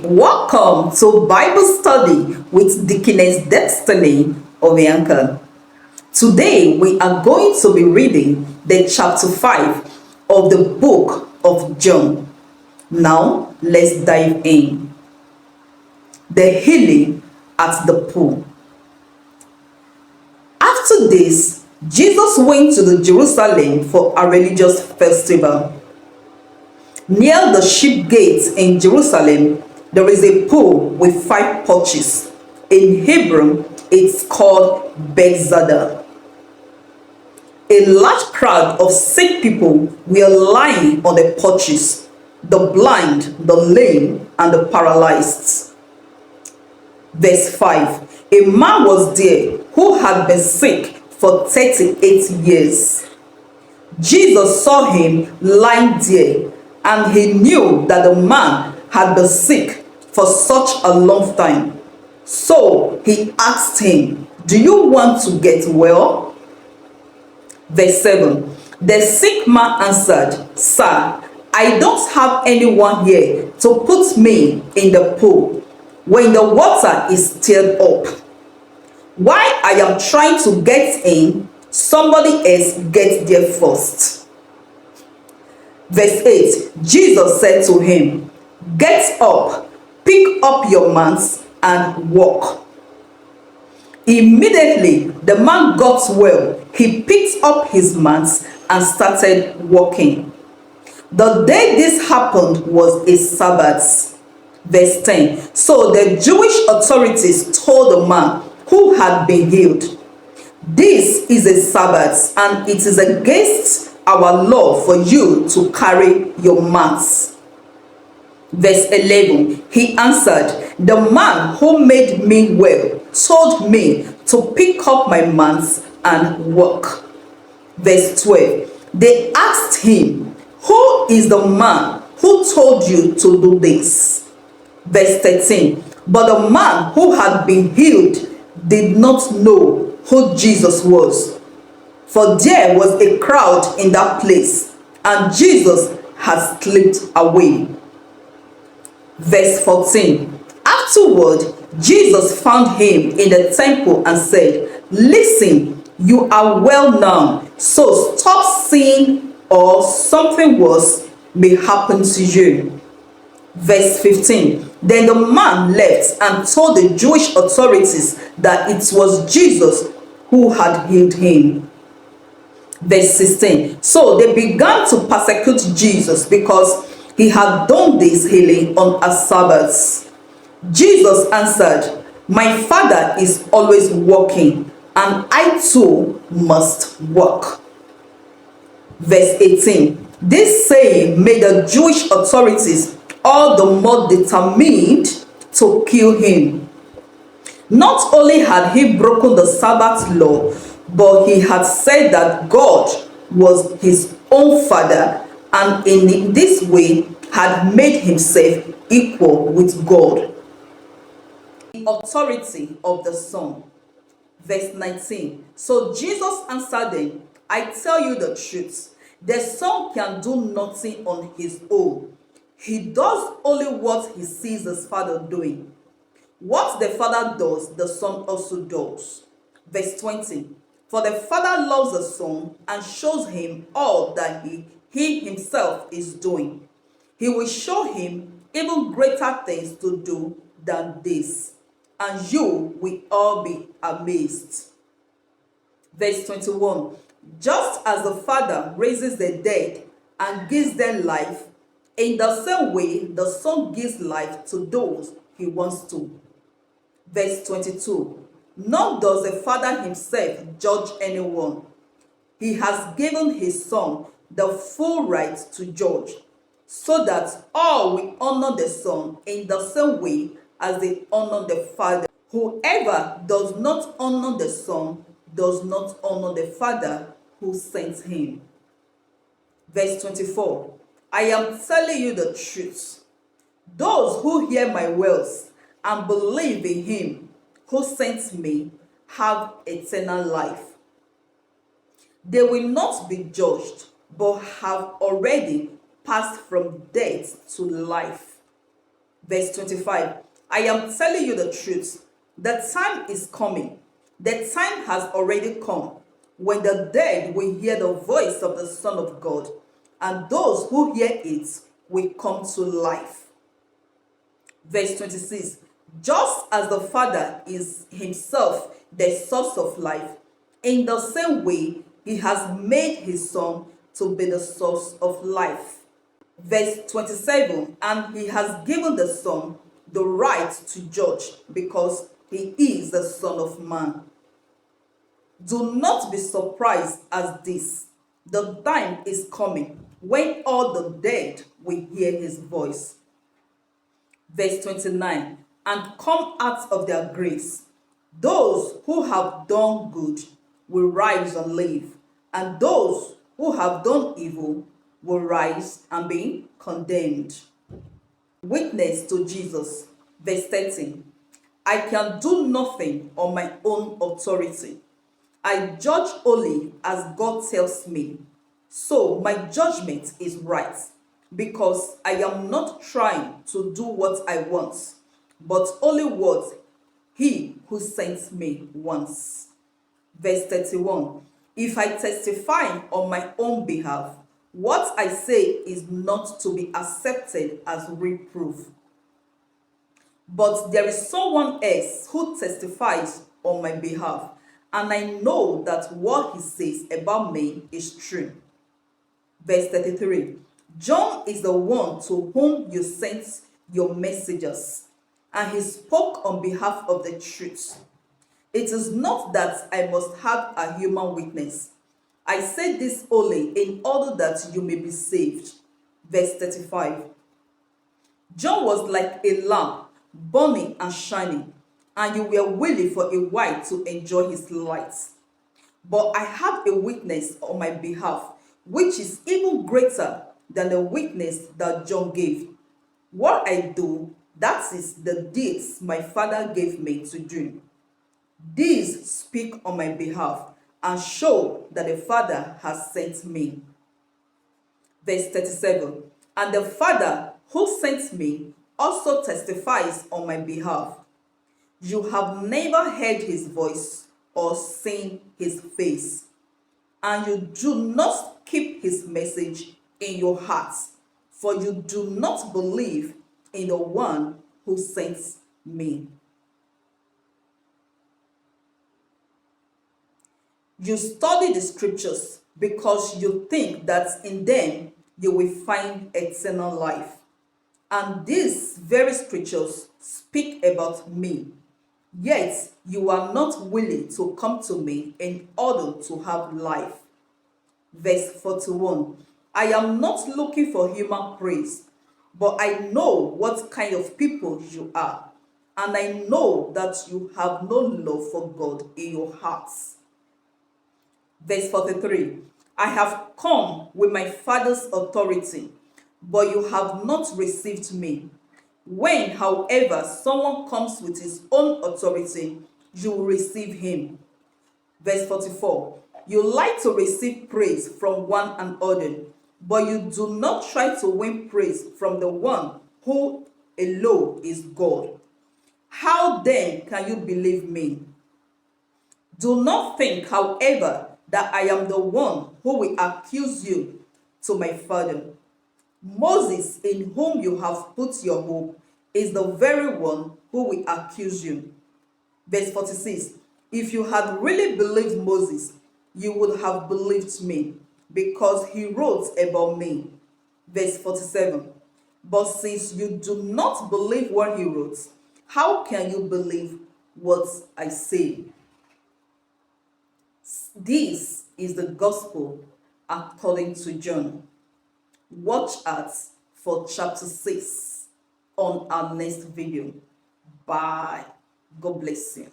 Welcome to Bible Study with Deaconess Destiny Obianka. Today we are going to be reading the chapter 5 of the book of John. Now let's dive in. The healing at the pool. After this, Jesus went to the Jerusalem for a religious festival. Near the sheep gates in Jerusalem, there is a pool with 5 porches. In Hebrew, it's called Bethesda. A large crowd of sick people were lying on the porches, the blind, the lame, and the paralyzed. Verse 5. A man was there who had been sick for 38 years. Jesus saw him lying there, and he knew that the man had been sick for such a long time. So he asked him, "Do you want to get well?" Verse 7. The sick man answered, "Sir, I don't have anyone here to put me in the pool when the water is stirred up. While I am trying to get in, somebody else gets there first." Verse 8. Jesus said to him, "Get up, pick up your mats and walk." Immediately the man got well. He picked up his mats and started walking. The day this happened was a Sabbath. Verse 10. So the Jewish authorities told the man who had been healed, "This is a Sabbath, and it is against our law for you to carry your mats." Verse 11. He answered, "The man who made me well told me to pick up my mats and walk." Verse 12. They asked him, "Who is the man who told you to do this?" Verse 13. But the man who had been healed did not know who Jesus was, for there was a crowd in that place, and Jesus had slipped away. Verse 14. Afterward, Jesus found him in the temple and said, "Listen, you are well now, so stop sinning, or something worse may happen to you." Verse 15. Then the man left and told the Jewish authorities that it was Jesus who had healed him. Verse 16. So they began to persecute Jesus because he had done this healing on a Sabbath. Jesus answered, "My Father is always working, and I too must work." Verse 18. This saying made the Jewish authorities all the more determined to kill him. Not only had he broken the Sabbath law, but he had said that God was his own Father, and in this way had made himself equal with God. The authority of the Son. Verse 19. So Jesus answered them, "I tell you the truth, the Son can do nothing on his own. He does only what he sees his Father doing. What the Father does, the Son also does." Verse 20. For the Father loves the Son and shows him all that he himself is doing. He will show him even greater things to do than this, and you will all be amazed. Verse 21. Just as the Father raises the dead and gives them life, in the same way the Son gives life to those he wants to. Verse 22. Nor does the Father himself judge anyone. He has given his Son the full right to judge, so that all will honor the Son in the same way as they honor the Father. Whoever does not honor the Son does not honor the Father who sent him. Verse 24. I am telling you the truth. Those who hear my words and believe in him who sent me have eternal life. They will not be judged, but have already passed from death to life. Verse 25. I am telling you the truth. The time is coming. The time has already come when the dead will hear the voice of the Son of God, and those who hear it will come to life. Verse 26. Just as the Father is himself the source of life, in the same way he has made his Son to be the source of life. Verse 27. And he has given the Son the right to judge, because he is the Son of Man. Do not be surprised at this. The time is coming when all the dead will hear his voice. Verse 29. And come out of their graves. Those who have done good will rise and live, and those who have done evil will rise and be condemned. Witness to Jesus. Verse 30. I can do nothing on my own authority. I judge only as God tells me. So my judgment is right, because I am not trying to do what I want, but only what he who sent me wants. Verse 31. If I testify on my own behalf, what I say is not to be accepted as reproof. But there is someone else who testifies on my behalf, and I know that what he says about me is true. Verse 33. John is the one to whom you sent your messengers, and he spoke on behalf of the truth. It is not that I must have a human witness. I say this only in order that you may be saved. Verse 35. John was like a lamp, burning and shining, and you were willing for a while to enjoy his light. But I have a witness on my behalf, which is even greater than the witness that John gave. What I do, that is the deeds my Father gave me to do. These speak on my behalf and show that the Father has sent me. Verse 37. And the Father who sent me also testifies on my behalf. You have never heard his voice or seen his face, and you do not keep his message in your hearts, for you do not believe in the one who sent me. You study the scriptures because you think that in them you will find eternal life. And these very scriptures speak about me. Yet you are not willing to come to me in order to have life. Verse 41. I am not looking for human praise, but I know what kind of people you are, and I know that you have no love for God in your hearts. Verse 43. I have come with my Father's authority, but you have not received me. When, however, someone comes with his own authority, you will receive him. Verse 44. You like to receive praise from one another, but you do not try to win praise from the one who alone is God. How then can you believe me? Do not think, however, that I am the one who will accuse you to my Father. Moses, in whom you have put your hope, is the very one who will accuse you. Verse 46. If you had really believed Moses, you would have believed me, because he wrote about me. Verse 47. But since you do not believe what he wrote, how can you believe what I say? This is the gospel according to John. Watch out for chapter 6 on our next video. Bye. God bless you.